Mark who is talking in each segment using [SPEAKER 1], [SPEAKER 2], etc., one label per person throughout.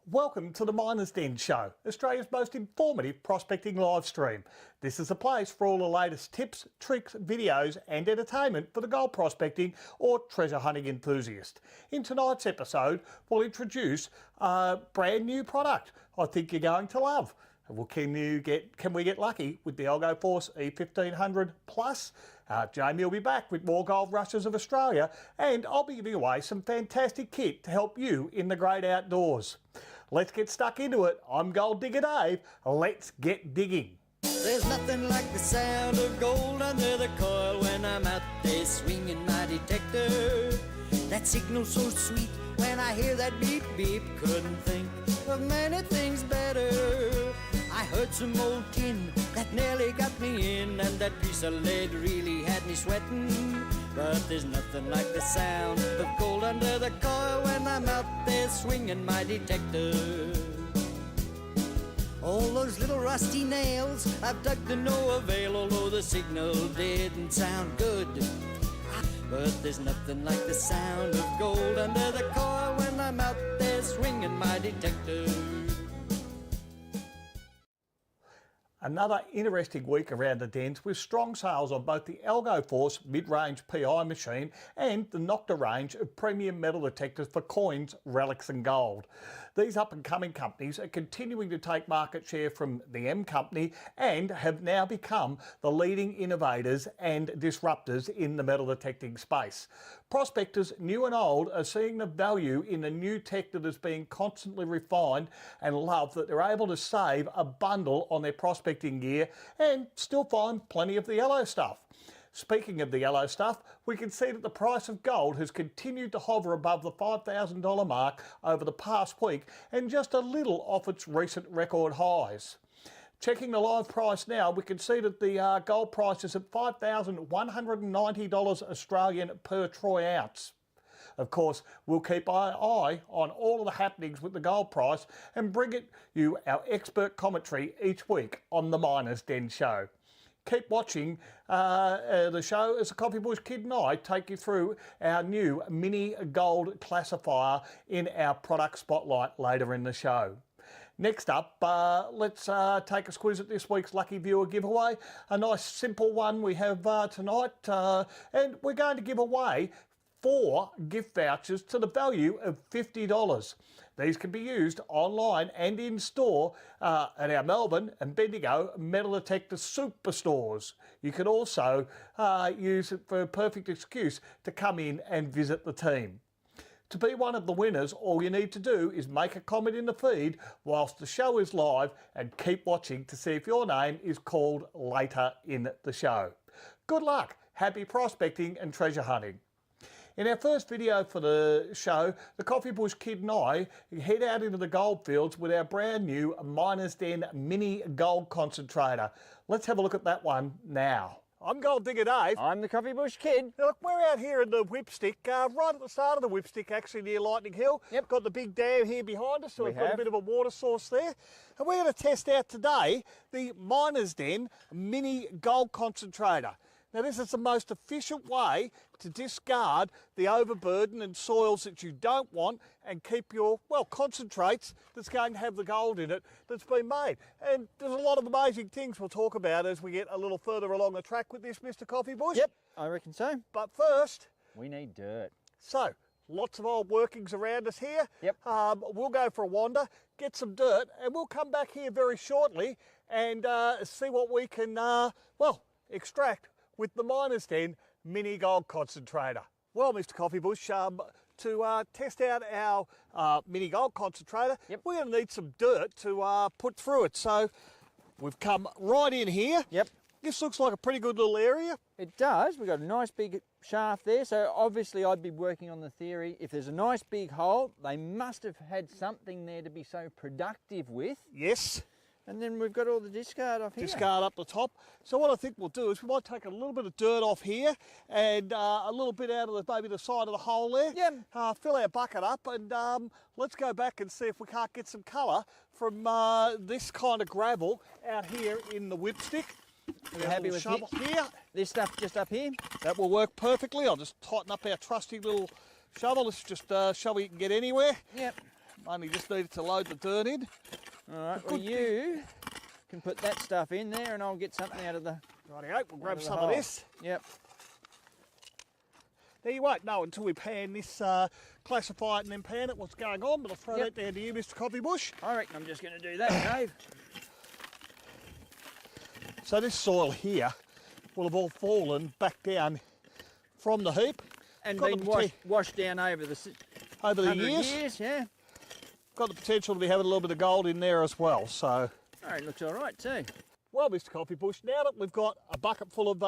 [SPEAKER 1] Welcome to the Miners' Den Show, Australia's most informative prospecting live stream. This is a place for all the latest tips, tricks, videos and entertainment for the gold prospecting or treasure hunting enthusiast. In tonight's episode, we'll introduce a brand new product I think you're going to love. Well, can we get lucky with the Algo Force E1500 Plus? Jamie will be back with more gold rushes of Australia, and I'll be giving away some fantastic kit to help you in the great outdoors. Let's get stuck into it. I'm Gold Digger Dave. Let's get digging.
[SPEAKER 2] There's nothing like the sound of gold under the coil when I'm out there swinging my detector. That signal's so sweet when I hear that beep beep. Couldn't think of many things better. I heard some old tin that nearly got me in, and that piece of lead really had me sweating. But there's nothing like the sound of gold under the coil when I'm out there swinging my detector. All those little rusty nails I've dug to no avail, although the signal didn't sound good. But there's nothing like the sound of gold under the coil when I'm out there swinging my detector.
[SPEAKER 1] Another interesting week around the dens with strong sales on both the Algo Force mid-range PI machine and the Nocta range of premium metal detectors for coins, relics and gold. These up-and-coming companies are continuing to take market share from the M company and have now become the leading innovators and disruptors in the metal detecting space. Prospectors, new and old, are seeing the value in the new tech that is being constantly refined and love that they're able to save a bundle on their prospecting gear and still find plenty of the yellow stuff. Speaking of the yellow stuff, we can see that the price of gold has continued to hover above the $5,000 mark over the past week and just a little off its recent record highs. Checking the live price now, we can see that the gold price is at $5,190 Australian per troy ounce. Of course, we'll keep an eye on all of the happenings with the gold price and bring you our expert commentary each week on the Miners' Den Show. Keep watching the show as the Coffee Bush Kid and I take you through our new mini gold classifier in our product spotlight later in the show. Next up, let's take a squiz at this week's Lucky Viewer giveaway. A nice simple one we have tonight, and we're going to give away 4 gift vouchers to the value of $50. These can be used online and in store at our Melbourne and Bendigo metal detector superstores. You can also use it for a perfect excuse to come in and visit the team. To be one of the winners, all you need to do is make a comment in the feed whilst the show is live and keep watching to see if your name is called later in the show. Good luck, happy prospecting and treasure hunting. In our first video for the show, the Coffee Bush Kid and I head out into the gold fields with our brand new Miners' Den mini gold concentrator. Let's have a look at that one now. I'm Gold Digger Dave.
[SPEAKER 3] I'm the Coffee Bush Kid.
[SPEAKER 1] Now look, we're out here in the Whipstick, right at the start of the Whipstick, actually near Lightning Hill.
[SPEAKER 3] Yep.
[SPEAKER 1] Got the big dam here behind us, so we've got a
[SPEAKER 3] have.
[SPEAKER 1] bit of a water source there. And we're going to test out today the Miners' Den mini gold concentrator. Now this is the most efficient way to discard the overburden and soils that you don't want and keep your, well, concentrates that's going to have the gold in it that's been made. And there's a lot of amazing things we'll talk about as we get a little further along the track with this, Mr. Coffee Bush.
[SPEAKER 3] Yep, I reckon so.
[SPEAKER 1] But first,
[SPEAKER 3] We need dirt.
[SPEAKER 1] so lots of old workings around us here.
[SPEAKER 3] Yep.
[SPEAKER 1] We'll go for a wander, get some dirt, and we'll come back here very shortly and see what we can, well, extract with the Miners' Den mini gold concentrator. Well, Mr. Coffee Bush, to test out our mini gold concentrator,
[SPEAKER 3] Yep.
[SPEAKER 1] we're going to need some dirt to put through it. So we've come right in here.
[SPEAKER 3] Yep.
[SPEAKER 1] This looks like a pretty good little area.
[SPEAKER 3] It does. We've got a nice big shaft there. So obviously I'd be working on the theory, if there's a nice big hole, they must have had something there to be so productive with.
[SPEAKER 1] Yes.
[SPEAKER 3] And then we've got all the discard off here.
[SPEAKER 1] Discard up the top. So what I think we'll do is we might take a little bit of dirt off here and a little bit out of maybe the side of the hole there.
[SPEAKER 3] Yep.
[SPEAKER 1] Fill our bucket up and let's go back and see if we can't get some colour from this kind of gravel out here in the Whipstick.
[SPEAKER 3] You're happy with
[SPEAKER 1] shovel here.
[SPEAKER 3] this stuff just up here?
[SPEAKER 1] That will work perfectly. I'll just tighten up our trusty little shovel. It's just a shovel you can get anywhere.
[SPEAKER 3] Yep.
[SPEAKER 1] Only just needed to load the dirt in.
[SPEAKER 3] All right, well you can put that stuff in there and I'll get something out of the...
[SPEAKER 1] Rightio, we'll grab some
[SPEAKER 3] hole.
[SPEAKER 1] of this.
[SPEAKER 3] Yep.
[SPEAKER 1] Now you won't know until we pan this, classify it and then pan it what's going on, but I'll throw that down to you, Mr. Coffee Bush.
[SPEAKER 3] I reckon I'm just going to do that, Dave.
[SPEAKER 1] So this soil here will have all fallen back down from the heap.
[SPEAKER 3] And
[SPEAKER 1] Got
[SPEAKER 3] been
[SPEAKER 1] the
[SPEAKER 3] washed down over the
[SPEAKER 1] over the
[SPEAKER 3] 100
[SPEAKER 1] years.
[SPEAKER 3] yeah.
[SPEAKER 1] Got the potential to be having a little bit of gold in there as well. So,
[SPEAKER 3] Oh, it looks all right too.
[SPEAKER 1] well, Mr. Coffee Bush, now that we've got a bucket full of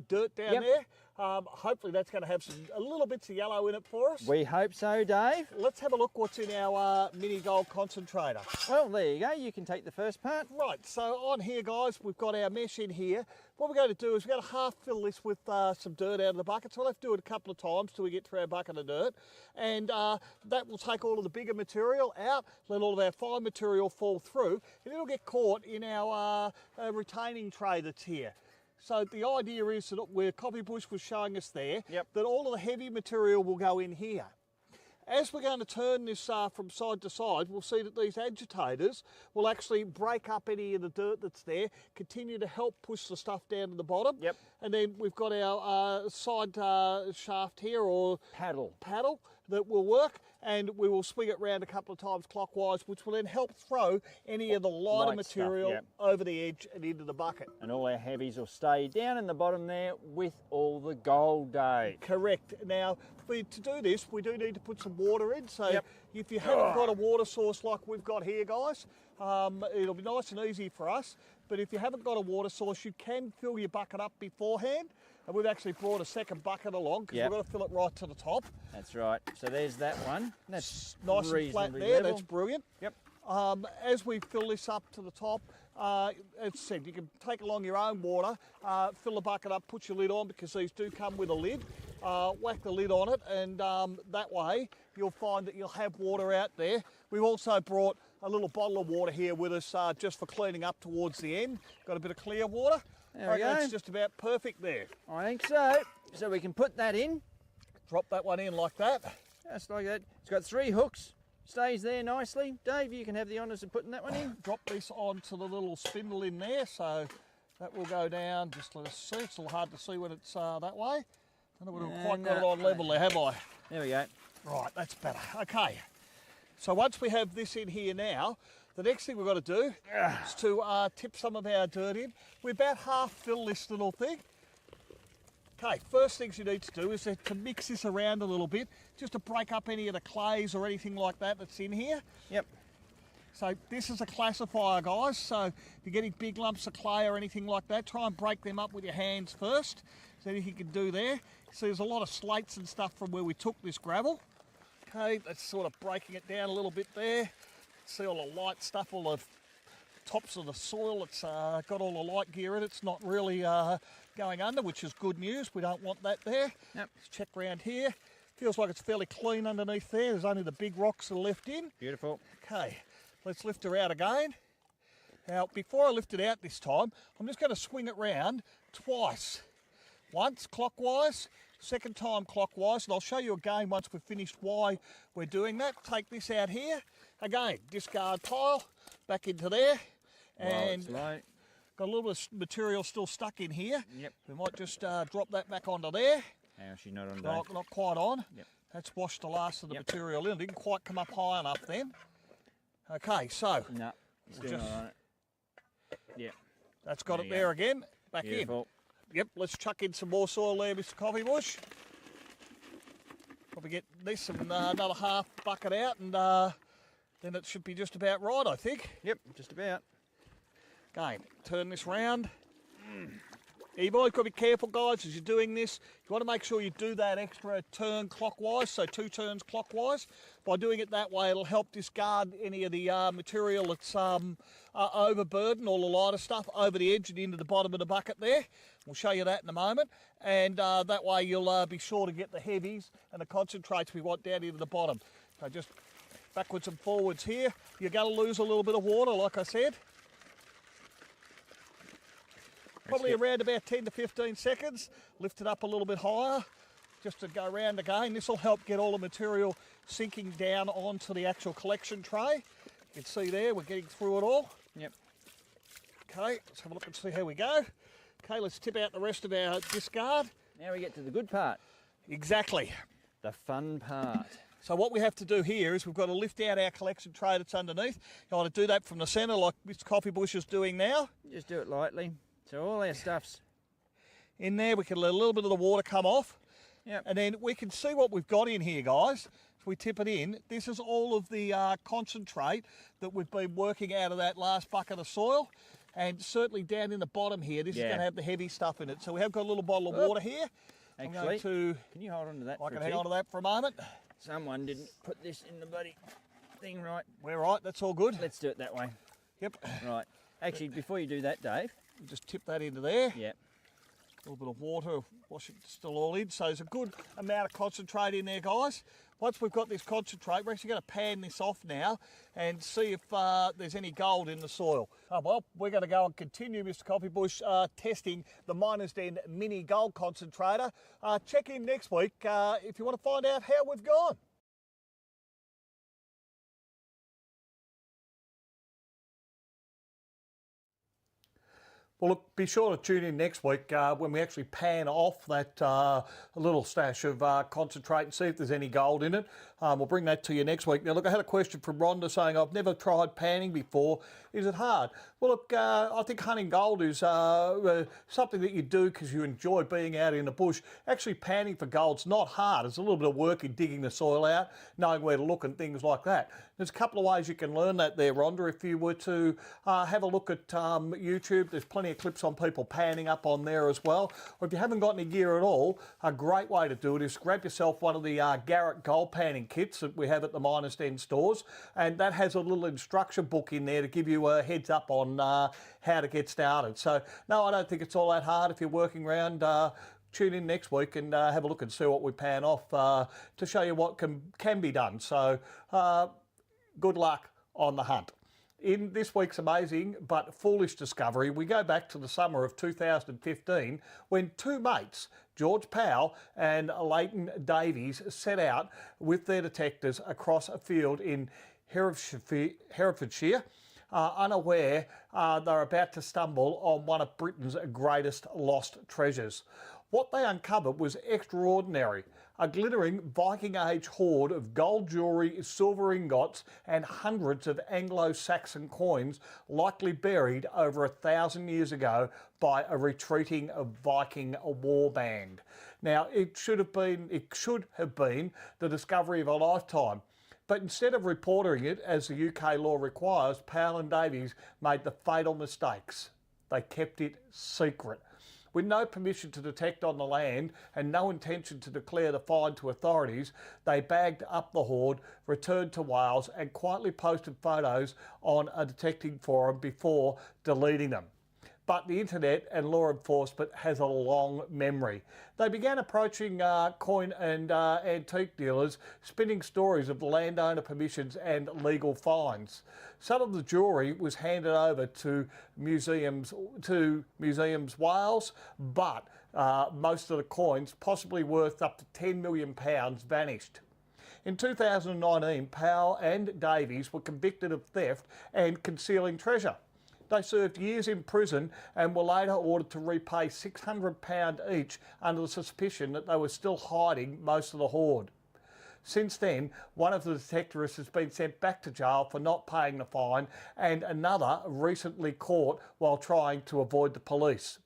[SPEAKER 1] dirt down there, hopefully that's going to have a little bits of yellow in it for us.
[SPEAKER 3] We hope so, Dave.
[SPEAKER 1] Let's have a look what's in our mini gold concentrator.
[SPEAKER 3] Well, there you go. You can take the first part.
[SPEAKER 1] Right, so on here, guys, we've got our mesh in here. What we're going to do is we're going to half fill this with some dirt out of the bucket. So we'll have to do it a couple of times till we get through our bucket of dirt. And that will take all of the bigger material out, let all of our fine material fall through, and it'll get caught in our retaining tray that's here. So the idea is that where Coffee Bush was showing us there, that all of the heavy material will go in here. As we're going to turn this from side to side, we'll see that these agitators will actually break up any of the dirt that's there, continue to help push the stuff down to the bottom.
[SPEAKER 3] Yep.
[SPEAKER 1] And then we've got our side shaft here, or
[SPEAKER 3] Paddle.
[SPEAKER 1] that will work, and we will swing it round a couple of times clockwise, which will then help throw any of the lighter
[SPEAKER 3] Light
[SPEAKER 1] material
[SPEAKER 3] stuff,
[SPEAKER 1] over the edge and into the bucket.
[SPEAKER 3] And all our heavies will stay down in the bottom there with all the gold, Dave.
[SPEAKER 1] Correct. Now, to do this, we do need to put some water in. So if you haven't got a water source like we've got here, guys, it'll be nice and easy for us. But if you haven't got a water source, you can fill your bucket up beforehand. And we've actually brought a second bucket along because we've got to fill it right to the top.
[SPEAKER 3] That's right. So there's that one. That's
[SPEAKER 1] Nice and flat there.
[SPEAKER 3] level.
[SPEAKER 1] That's brilliant.
[SPEAKER 3] Yep.
[SPEAKER 1] As we fill this up to the top, as I said, you can take along your own water, fill the bucket up, put your lid on, because these do come with a lid. Whack the lid on it, and that way you'll find that you'll have water out there. We've also brought a little bottle of water here with us just for cleaning up towards the end. Got a bit of clear water.
[SPEAKER 3] There we go.
[SPEAKER 1] That's just about perfect there.
[SPEAKER 3] I think so. So we can put that in.
[SPEAKER 1] Drop that one in like that.
[SPEAKER 3] Just like that. It's got 3 hooks. Stays there nicely. Dave, you can have the honours of putting that one in.
[SPEAKER 1] Drop this onto the little spindle in there, so that will go down. Just let us see. It's a little hard to see when it's that way. I don't know if I've quite got it on level there, have I?
[SPEAKER 3] There we go.
[SPEAKER 1] Right, that's better. Okay. So once we have this in here now, the next thing we've got to do is to tip some of our dirt in. We about half fill this little thing. Okay, first things you need to do is to mix this around a little bit, just to break up any of the clays or anything like that that's in here.
[SPEAKER 3] Yep.
[SPEAKER 1] So this is a classifier, guys. So if you're getting big lumps of clay or anything like that, try and break them up with your hands first. So anything you can do there. So there's a lot of slates and stuff from where we took this gravel. Okay, that's sort of breaking it down a little bit there. See all the light stuff, all the tops of the soil. It's got all the light gear in it. It's not really going under, which is good news. We don't want that there.
[SPEAKER 3] Yep.
[SPEAKER 1] Let's check around here. Feels like it's fairly clean underneath there. There's only the big rocks that are left in.
[SPEAKER 3] Beautiful.
[SPEAKER 1] Okay, let's lift her out again. Now, before I lift it out this time, I'm just going to swing it round twice. Once clockwise, second time clockwise, and I'll show you again once we've finished why we're doing that. Take this out here. Again, discard pile, back into there. And got a little bit of material still stuck in here.
[SPEAKER 3] Yep.
[SPEAKER 1] We might just drop that back onto there.
[SPEAKER 3] How's she not on?
[SPEAKER 1] Not quite on.
[SPEAKER 3] Yep.
[SPEAKER 1] That's washed the last of the material in. It didn't quite come up high enough then. Okay, so.
[SPEAKER 3] No, still not on it. Yep.
[SPEAKER 1] That's got it there again. Back
[SPEAKER 3] Beautiful.
[SPEAKER 1] in. Yep, let's chuck in some more soil there, Mr. Coffee Bush. Probably get this and another half bucket out, and then it should be just about right, I think.
[SPEAKER 3] Yep, just about.
[SPEAKER 1] Again, turn this round. You've always got to be careful, guys, as you're doing this. You want to make sure you do that extra turn clockwise, so 2 turns clockwise. By doing it that way, it'll help discard any of the material that's overburdened, all the lighter stuff, over the edge and into the bottom of the bucket there. We'll show you that in a moment. And that way you'll be sure to get the heavies and the concentrates we want down into the bottom. So just backwards and forwards here. You're going to lose a little bit of water, like I said. Probably around about 10 to 15 seconds. Lift it up a little bit higher. just to go around again. This will help get all the material sinking down onto the actual collection tray. You can see there, we're getting through it all.
[SPEAKER 3] Yep.
[SPEAKER 1] Okay, let's have a look and see how we go. Okay, let's tip out the rest of our discard.
[SPEAKER 3] Now we get to the good part.
[SPEAKER 1] Exactly.
[SPEAKER 3] The fun part.
[SPEAKER 1] So what we have to do here is we've got to lift out our collection tray that's underneath. You want to do that from the centre like Mr. Coffee Bush is doing now.
[SPEAKER 3] Just do it lightly. So all our stuff's
[SPEAKER 1] in there. We can let a little bit of the water come off.
[SPEAKER 3] Yep.
[SPEAKER 1] And then we can see what we've got in here, guys. If we tip it in, this is all of the concentrate that we've been working out of that last bucket of soil. And certainly down in the bottom here, this is going to have the heavy stuff in it. So we have got a little bottle of water here.
[SPEAKER 3] Actually,
[SPEAKER 1] can
[SPEAKER 3] you hold on to that
[SPEAKER 1] I
[SPEAKER 3] for
[SPEAKER 1] can
[SPEAKER 3] a
[SPEAKER 1] hang
[SPEAKER 3] tick?
[SPEAKER 1] on to that for a moment.
[SPEAKER 3] Someone didn't put this in the bloody thing right.
[SPEAKER 1] We're right, that's all good.
[SPEAKER 3] Let's do it that way.
[SPEAKER 1] Yep.
[SPEAKER 3] Right. Actually, before you do that, Dave.
[SPEAKER 1] Just tip that into there.
[SPEAKER 3] Yep.
[SPEAKER 1] A little bit of water, wash it still all in. So there's a good amount of concentrate in there, guys. Once we've got this concentrate, we're actually going to pan this off now and see if there's any gold in the soil. Oh, well, we're going to go and continue, Mr. Coffee Bush, testing the Miner's Den Mini Gold Concentrator. Check in next week if you want to find out how we've gone. Well, look, be sure to tune in next week when we actually pan off that little stash of concentrate and see if there's any gold in it. We'll bring that to you next week. Now, look, I had a question from Rhonda saying, I've never tried panning before. Is it hard? Well, look, I think hunting gold is something that you do because you enjoy being out in the bush. Actually, panning for gold's not hard. There's a little bit of work in digging the soil out, knowing where to look and things like that. There's a couple of ways you can learn that there, Rhonda. If you were to have a look at YouTube, there's plenty of clips on people panning up on there as well. Or if you haven't got any gear at all, a great way to do it is grab yourself one of the Garrett gold panning kits that we have at the Miner's Den stores, and that has a little instruction book in there to give you a heads up on how to get started. So no, I don't think it's all that hard if you're working around. Tune in next week and have a look and see what we pan off to show you what can be done. So good luck on the hunt. In this week's amazing but foolish discovery, we go back to the summer of 2015 when two mates, George Powell and Leighton Davies, set out with their detectors across a field in Herefordshire, unaware they're about to stumble on one of Britain's greatest lost treasures. What they uncovered was extraordinary. A glittering Viking-age hoard of gold jewellery, silver ingots and hundreds of Anglo-Saxon coins likely buried over 1,000 years ago by a retreating Viking warband. Now, it should have been the discovery of a lifetime. But instead of reporting it, as the UK law requires, Powell and Davies made the fatal mistakes. They kept it secret. With no permission to detect on the land and no intention to declare the find to authorities, they bagged up the hoard, returned to Wales and quietly posted photos on a detecting forum before deleting them. But the internet and law enforcement has a long memory. They began approaching coin and antique dealers, spinning stories of landowner permissions and legal fines. Some of the jewellery was handed over to museums Wales, but most of the coins, possibly worth up to £10 million, vanished. In 2019, Powell and Davies were convicted of theft and concealing treasure. They served years in prison and were later ordered to repay £600 each under the suspicion that they were still hiding most of the hoard. Since then, one of the detectorists has been sent back to jail for not paying the fine and another recently caught while trying to avoid the police.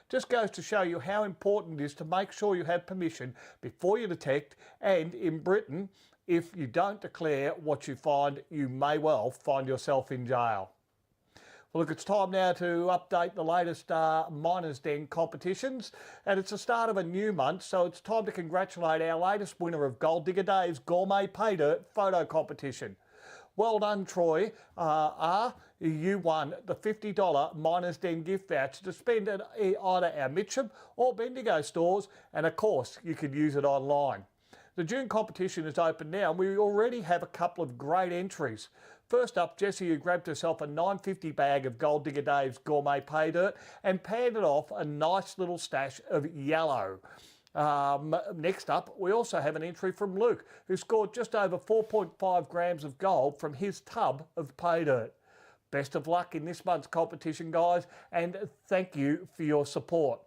[SPEAKER 1] Just goes to show you how important it is to make sure you have permission before you detect, and in Britain, if you don't declare what you find, you may well find yourself in jail. Well, look, it's time now to update the latest Miner's Den competitions, and it's the start of a new month, so it's time to congratulate our latest winner of Gold Digger Dave's Gourmet Pay Dirt photo competition. Well done, Troy. You won the $50 Miner's Den gift voucher to spend at either our Mitcham or Bendigo stores, and of course, you could use it online. The June competition is open now, and we already have a couple of great entries. First up, Jessie, who grabbed herself a $9.50 bag of Gold Digger Dave's Gourmet Pay Dirt and panned it off a nice little stash of yellow. Next up, we also have an entry from Luke, who scored just over 4.5 grams of gold from his tub of pay dirt. Best of luck in this month's competition, guys, and thank you for your support.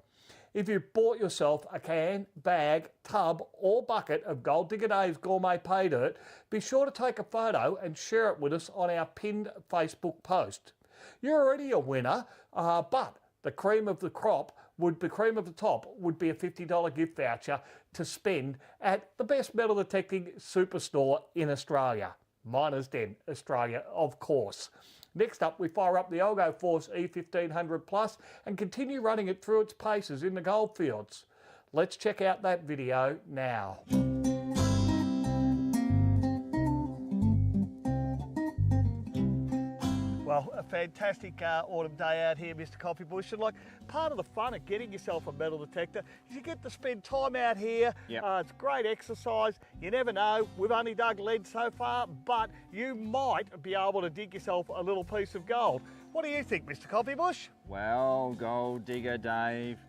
[SPEAKER 1] If you've bought yourself a can, bag, tub or bucket of Gold Digger Dave's Gourmet Pay Dirt, be sure to take a photo and share it with us on our pinned Facebook post. You're already a winner, but the cream of the top would be a $50 gift voucher to spend at the best metal detecting superstore in Australia. Miners Den, Australia, of course. Next up, we fire up the Elgo Force E1500 Plus and continue running it through its paces in the goldfields. Let's check out that video now. Well, a fantastic autumn day out here, Mr. Coffee Bush. And like, part of the fun of getting yourself a metal detector is you get to spend time out here.
[SPEAKER 3] Yep.
[SPEAKER 1] It's great exercise. You never know. We've only dug lead so far, but you might be able to dig yourself a little piece of gold. What do you think, Mr. Coffee Bush?
[SPEAKER 3] Well, Gold Digger Dave,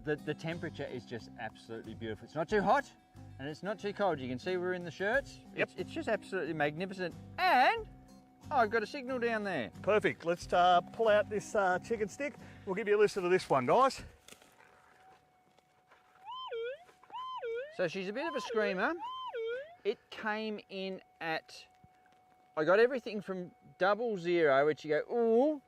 [SPEAKER 3] the temperature is just absolutely beautiful. It's not too hot and it's not too cold. You can see we're in the shirts.
[SPEAKER 1] Yep.
[SPEAKER 3] It's just absolutely magnificent. And I've got a signal down there.
[SPEAKER 1] Perfect. Let's pull out this chicken stick. We'll give you a listen to this one, guys.
[SPEAKER 3] So she's a bit of a screamer. It came in at, I got everything from 00, which you go, ooh,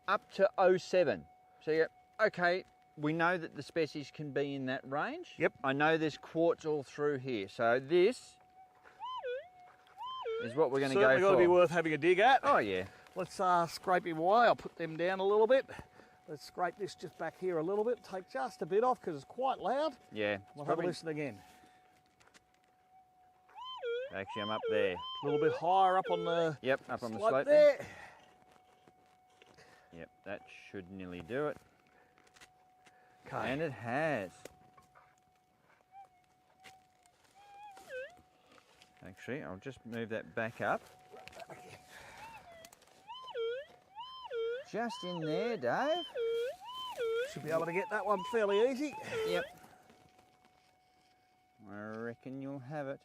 [SPEAKER 3] up to 07. So you go, okay, we know that the species can be in that range.
[SPEAKER 1] Yep.
[SPEAKER 3] I know there's quartz all through here. So this is what we're going to go for.
[SPEAKER 1] Certainly got to be worth having a dig at.
[SPEAKER 3] Oh yeah.
[SPEAKER 1] Let's scrape him away. I'll put them down a little bit. Let's scrape this just back here a little bit. Take just a bit off because it's quite loud.
[SPEAKER 3] Yeah.
[SPEAKER 1] We'll have a listen again.
[SPEAKER 3] Actually, I'm up there.
[SPEAKER 1] A little bit higher up on the
[SPEAKER 3] Yep, up on the
[SPEAKER 1] slope
[SPEAKER 3] slope
[SPEAKER 1] there.
[SPEAKER 3] Yep, that should nearly do it.
[SPEAKER 1] Okay.
[SPEAKER 3] And it has. Actually, I'll just move that back up. Just in there, Dave.
[SPEAKER 1] Should be able to get that one fairly easy.
[SPEAKER 3] Yep. I reckon you'll have it.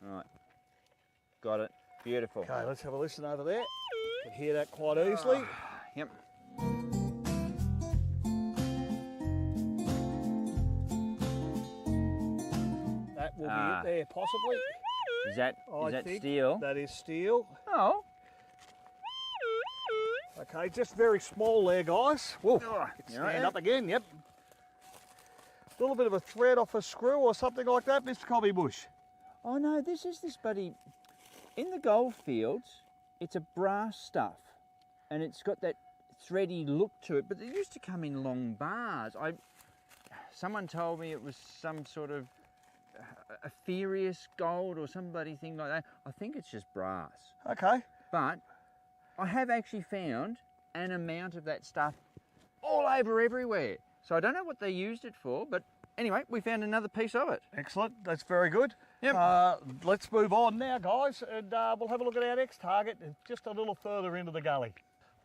[SPEAKER 3] Right. Got it. Beautiful.
[SPEAKER 1] Okay, let's have a listen over there. Can hear that quite easily.
[SPEAKER 3] Yep.
[SPEAKER 1] That will be it there, possibly.
[SPEAKER 3] Is that
[SPEAKER 1] I think
[SPEAKER 3] steel?
[SPEAKER 1] That is steel.
[SPEAKER 3] Oh.
[SPEAKER 1] Okay, just very small there, guys. Whoa,
[SPEAKER 3] You all right
[SPEAKER 1] stand
[SPEAKER 3] there?
[SPEAKER 1] up again, yep. A little bit of a thread off a screw or something like that, Mr. Cobby Bush.
[SPEAKER 3] Oh no, this buddy. In the gold fields, it's a brass stuff, and it's got that thready look to it. But it used to come in long bars. Someone told me it was some sort of Epherius gold or some bloody thing like that. I think it's just brass.
[SPEAKER 1] Okay.
[SPEAKER 3] But I have actually found an amount of that stuff all over everywhere. So I don't know what they used it for, but anyway, we found another piece of it.
[SPEAKER 1] Excellent, that's very good.
[SPEAKER 3] Yep.
[SPEAKER 1] Let's move on now, guys, and we'll have a look at our next target just a little further into the gully.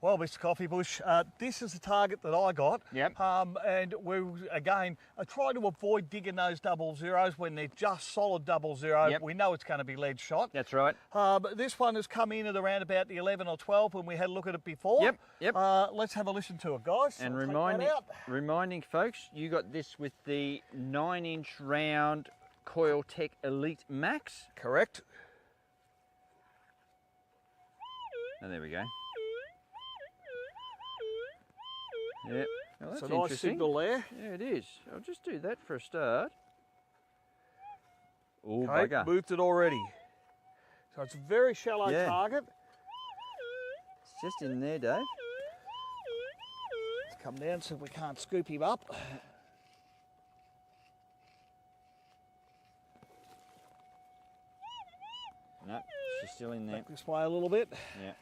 [SPEAKER 1] Well, Mr. Coffee Bush, this is the target that I got.
[SPEAKER 3] Yep.
[SPEAKER 1] And we, again, I try to avoid digging those 00s when they're just solid 00.
[SPEAKER 3] Yep.
[SPEAKER 1] We know it's going to be lead shot.
[SPEAKER 3] That's right.
[SPEAKER 1] But this one has come in at around about the 11 or 12 when we had a look at it before.
[SPEAKER 3] Yep, yep.
[SPEAKER 1] Let's have a listen to it, guys.
[SPEAKER 3] And
[SPEAKER 1] I'll take that out.
[SPEAKER 3] reminding folks, you got this with the 9-inch round Coil Tech Elite Max.
[SPEAKER 1] Correct.
[SPEAKER 3] And there we go. Yep. Oh, that's
[SPEAKER 1] It's a nice
[SPEAKER 3] interesting.
[SPEAKER 1] signal there.
[SPEAKER 3] Yeah, it is. I'll just do that for a start. Oh,
[SPEAKER 1] Okay,
[SPEAKER 3] bugger.
[SPEAKER 1] moved it already. So it's a very shallow
[SPEAKER 3] Yeah.
[SPEAKER 1] target.
[SPEAKER 3] It's just in there, Dave.
[SPEAKER 1] Let's come down so we can't scoop him up.
[SPEAKER 3] No, she's still in there.
[SPEAKER 1] Back this way a little bit.
[SPEAKER 3] Yeah.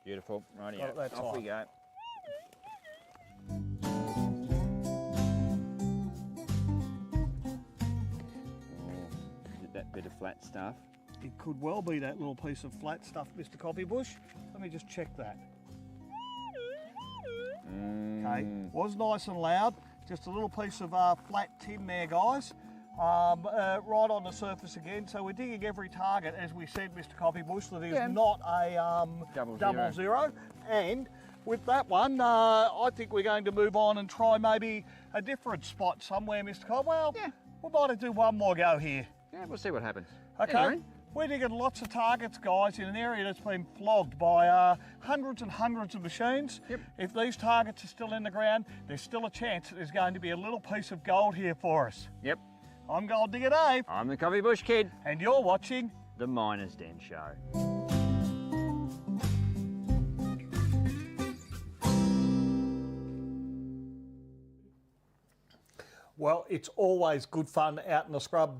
[SPEAKER 3] Beautiful. Righty,
[SPEAKER 1] Got it that
[SPEAKER 3] off we
[SPEAKER 1] time.
[SPEAKER 3] go. Oh, did that bit of flat stuff.
[SPEAKER 1] It could well be that little piece of flat stuff, Mr. Copybush. Let me just check that. Okay, was nice and loud. Just a little piece of flat tin there, guys. Right on the surface again. So we're digging every target, as we said, Mr. Coffee Bush, that is not a double zero. And with that one, I think we're going to move on and try maybe a different spot somewhere, Mr. Cobb. Well, we might do one more go here.
[SPEAKER 3] Yeah, we'll see what happens.
[SPEAKER 1] Okay.
[SPEAKER 3] Anyway.
[SPEAKER 1] We're digging lots of targets, guys, in an area that's been flogged by hundreds and hundreds of machines.
[SPEAKER 3] Yep.
[SPEAKER 1] If these targets are still in the ground, there's still a chance that there's going to be a little piece of gold here for us.
[SPEAKER 3] Yep.
[SPEAKER 1] I'm Gold Digger Dave.
[SPEAKER 3] I'm the Coffee Bush Kid.
[SPEAKER 1] And you're watching
[SPEAKER 3] The Miner's Den Show.
[SPEAKER 1] Well, it's always good fun out in the scrub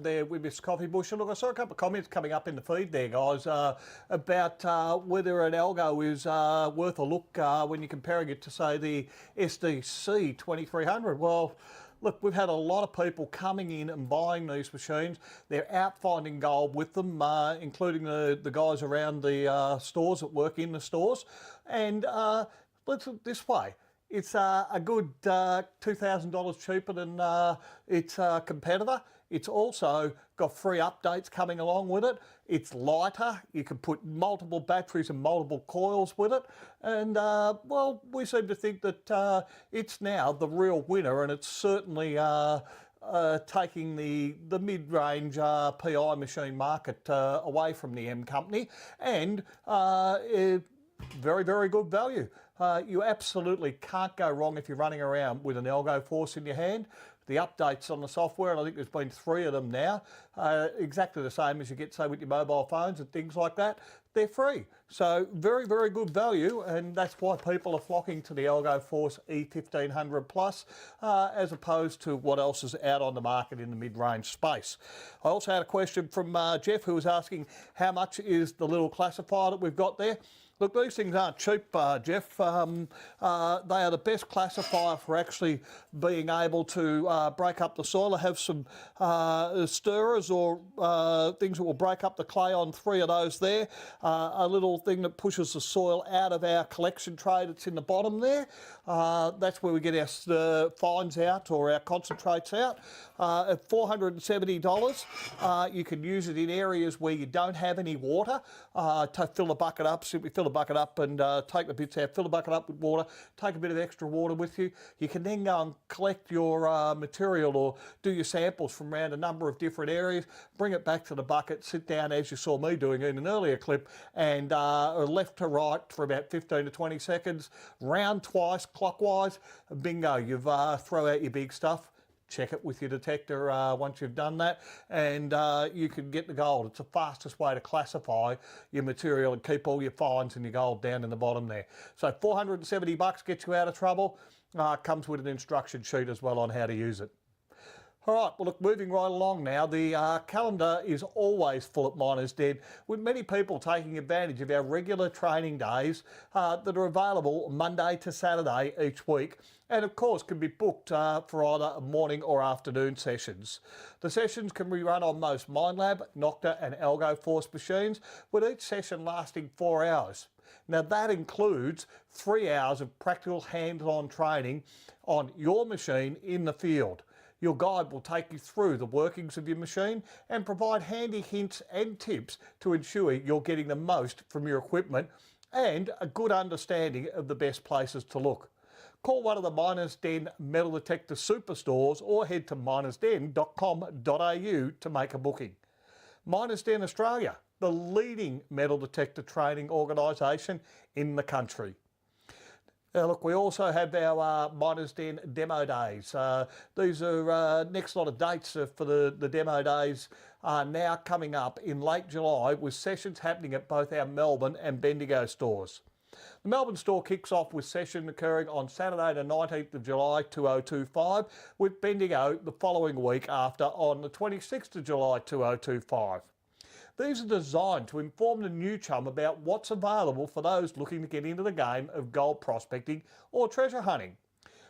[SPEAKER 1] there with Mr. Coffee Bush. And look, I saw a couple of comments coming up in the feed there, guys, about whether an algo is worth a look when you're comparing it to, say, the SDC 2300. Well, look, we've had a lot of people coming in and buying these machines. They're out finding gold with them, including the guys around the stores that work in the stores. And let's put it this way. It's a good $2,000 cheaper than its competitor. It's also got free updates coming along with it. It's lighter. You can put multiple batteries and multiple coils with it. And, well, we seem to think that it's now the real winner, and it's certainly taking the mid-range PI machine market away from the M company. And very, very good value. You absolutely can't go wrong if you're running around with an Algo Force in your hand. The updates on the software, and I think there's been 3 of them now, exactly the same as you get, say, with your mobile phones and things like that. They're free. So very, very good value, and that's why people are flocking to the Algo Force E1500 Plus, as opposed to what else is out on the market in the mid-range space. I also had a question from Jeff, who was asking how much is the little classifier that we've got there. Look, these things aren't cheap, Jeff. They are the best classifier for actually being able to break up the soil. I have some stirrers or things that will break up the clay on 3 of those there. A little thing that pushes the soil out of our collection tray that's in the bottom there. That's where we get our fines out or our concentrates out. At $470, you can use it in areas where you don't have any water to fill the bucket up. Simply fill the bucket up and take the bits out, fill the bucket up with water, take a bit of extra water with you. You can then go and collect your material or do your samples from around a number of different areas, bring it back to the bucket, sit down as you saw me doing in an earlier clip, and left to right for about 15 to 20 seconds, round twice clockwise, bingo, you've throw out your big stuff. Check it with your detector once you've done that, and you can get the gold. It's the fastest way to classify your material and keep all your fines and your gold down in the bottom there. So $470 gets you out of trouble. Comes with an instruction sheet as well on how to use it. All right, well, look, moving right along now, the calendar is always full at Miners Den, with many people taking advantage of our regular training days that are available Monday to Saturday each week, and of course can be booked for either morning or afternoon sessions. The sessions can be run on most MineLab, Nocta and Algo Force machines, with each session lasting 4 hours. Now that includes 3 hours of practical hands-on training on your machine in the field. Your guide will take you through the workings of your machine and provide handy hints and tips to ensure you're getting the most from your equipment and a good understanding of the best places to look. Call one of the Miners Den Metal Detector superstores or head to minersden.com.au to make a booking. Miners Den Australia, the leading metal detector training organisation in the country. Now look, we also have our Miners Den demo days. These are next lot of dates for the demo days are now coming up in late July, with sessions happening at both our Melbourne and Bendigo stores. The Melbourne store kicks off with session occurring on Saturday the 19th of July 2025, with Bendigo the following week after on the 26th of July 2025. These are designed to inform the new chum about what's available for those looking to get into the game of gold prospecting or treasure hunting.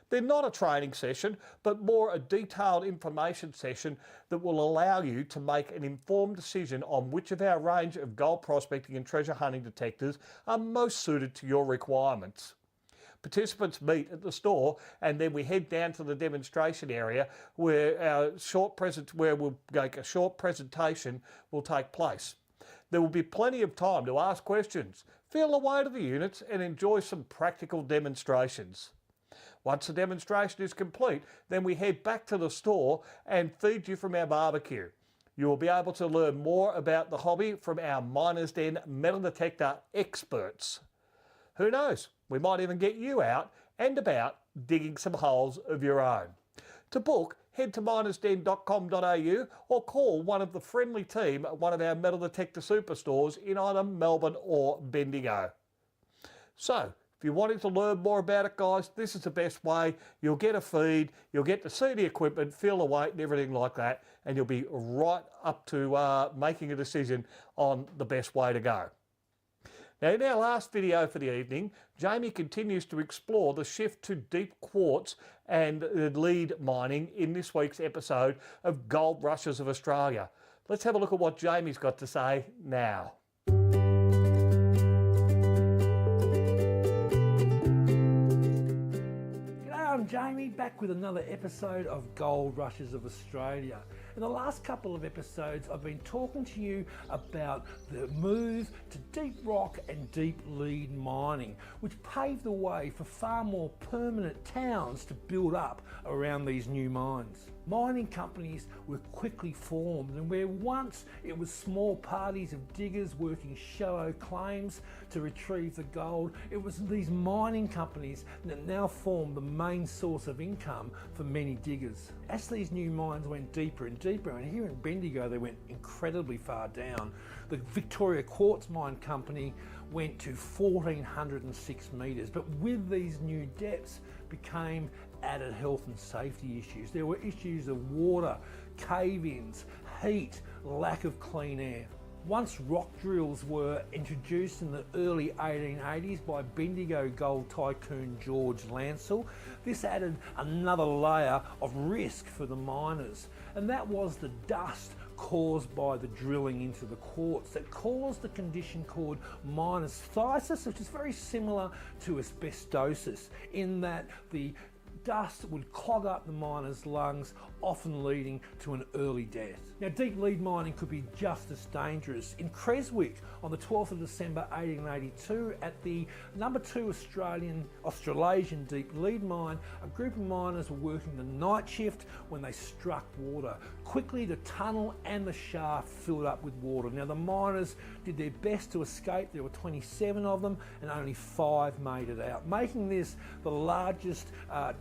[SPEAKER 1] They're not a training session, but more a detailed information session that will allow you to make an informed decision on which of our range of gold prospecting and treasure hunting detectors are most suited to your requirements. Participants meet at the store, and then we head down to the demonstration area where we'll make a short presentation will take place. There will be plenty of time to ask questions, feel the weight of the units, and enjoy some practical demonstrations. Once the demonstration is complete, then we head back to the store and feed you from our barbecue. You will be able to learn more about the hobby from our Miners Den metal detector experts. Who knows, we might even get you out and about digging some holes of your own. To book, head to minersden.com.au or call one of the friendly team at one of our metal detector superstores in either Melbourne or Bendigo. So, if you're wanting to learn more about it, guys, this is the best way. You'll get a feed, you'll get to see the equipment, feel the weight and everything like that, and you'll be right up to making a decision on the best way to go. Now, in our last video for the evening, Jamie continues to explore the shift to deep quartz and lead mining in this week's episode of Gold Rushes of Australia. Let's have a look at what Jamie's got to say now.
[SPEAKER 4] I'm Jamie, back with another episode of Gold Rushes of Australia. In the last couple of episodes, I've been talking to you about the move to deep rock and deep lead mining, which paved the way for far more permanent towns to build up around these new mines. Mining companies were quickly formed, and where once it was small parties of diggers working shallow claims to retrieve the gold, it was these mining companies that now form the main source of income for many diggers. As these new mines went deeper and deeper, and here in Bendigo they went incredibly far down, the Victoria Quartz Mine Company went to 1,406 metres, but with these new depths became added health and safety issues. There were issues of water, cave-ins, heat, lack of clean air. Once rock drills were introduced in the early 1880s by Bendigo gold tycoon George Lancel, this added another layer of risk for the miners, and that was the dust caused by the drilling into the quartz that caused the condition called miner's phthisis, which is very similar to asbestosis in that the dust would clog up the miner's lungs, often leading to an early death. Now, deep lead mining could be just as dangerous. In Creswick, on the 12th of December 1882, at the number 2 Australasian deep lead mine, a group of miners were working the night shift when they struck water. Quickly, the tunnel and the shaft filled up with water. Now, the miners did their best to escape. There were 27 of them, and only 5 made it out, making this the largest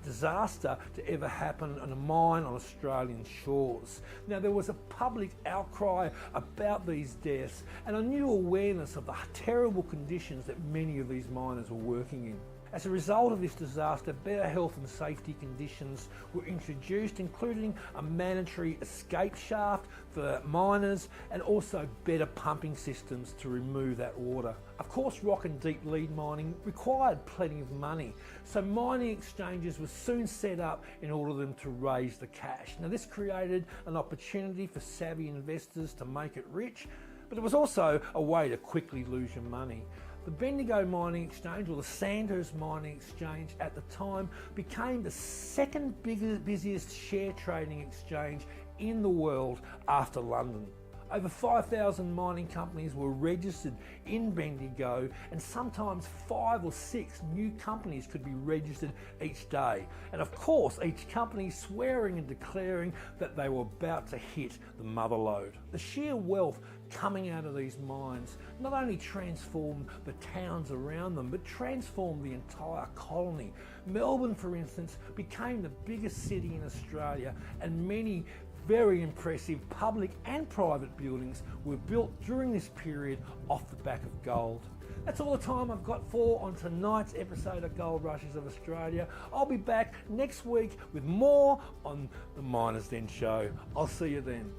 [SPEAKER 4] disaster to ever happen on a mine on Australian shores. Now, there was a public outcry about these deaths and a new awareness of the terrible conditions that many of these miners were working in. As a result of this disaster, better health and safety conditions were introduced, including a mandatory escape shaft for miners and also better pumping systems to remove that water. Of course, rock and deep lead mining required plenty of money, so mining exchanges were soon set up in order for them to raise the cash. Now, this created an opportunity for savvy investors to make it rich, but it was also a way to quickly lose your money. The Bendigo Mining Exchange, or the Sandhurst Mining Exchange at the time, became the second busiest share trading exchange in the world after London. Over 5,000 mining companies were registered in Bendigo, and sometimes 5 or 6 new companies could be registered each day. And of course, each company swearing and declaring that they were about to hit the mother lode. The sheer wealth coming out of these mines not only transformed the towns around them, but transformed the entire colony. Melbourne, for instance, became the biggest city in Australia, and many very impressive public and private buildings were built during this period off the back of gold. That's all the time I've got for on tonight's episode of Gold Rushes of Australia. I'll be back next week with more on the Miners Den show. I'll see you then.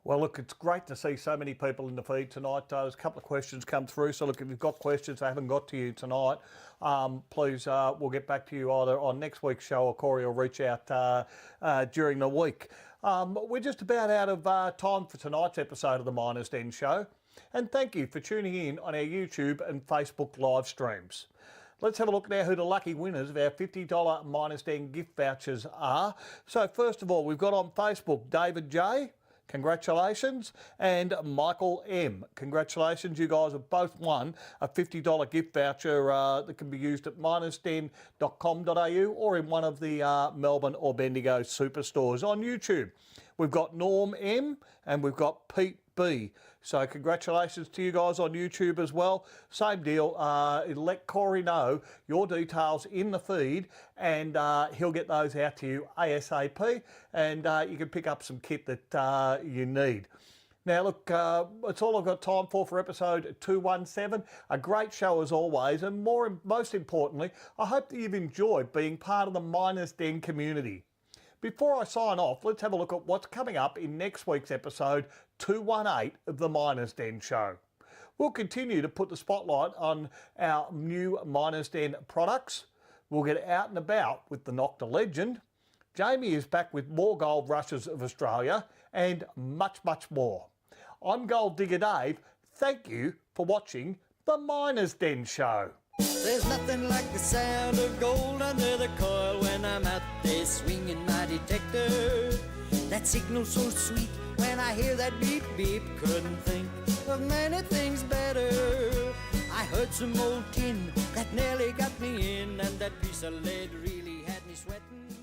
[SPEAKER 1] Well, look, it's great to see so many people in the feed tonight. There's a couple of questions come through. So, look, if you've got questions I haven't got to you tonight, please, we'll get back to you either on next week's show or Corey will reach out during the week. We're just about out of time for tonight's episode of the Miners Den Show. And thank you for tuning in on our YouTube and Facebook live streams. Let's have a look now who the lucky winners of our $50 Miners Den gift vouchers are. So, first of all, we've got on Facebook David J. Congratulations. And Michael M. Congratulations. You guys have both won a $50 gift voucher that can be used at minersden.com.au or in one of the Melbourne or Bendigo superstores. On YouTube, we've got Norm M and we've got Pete B. So congratulations to you guys on YouTube as well. Same deal. Let Corey know your details in the feed and he'll get those out to you ASAP and you can pick up some kit that you need. Now look, it's all I've got time for episode 217. A great show as always, and most importantly, I hope that you've enjoyed being part of the Miners Den community. Before I sign off, let's have a look at what's coming up in next week's episode 218 of the Miners Den Show. We'll continue to put the spotlight on our new Miners Den products. We'll get out and about with the Nocta Legend. Jamie is back with more Gold Rushes of Australia and much, much more. I'm Gold Digger Dave. Thank you for watching the Miners Den Show.
[SPEAKER 2] There's nothing like the sound of gold under the coil when I'm out there swinging my detector. That signal so sweet when I hear that beep beep. Couldn't think of many things better. I heard some old tin that nearly got me in, and that piece of lead really had me sweating.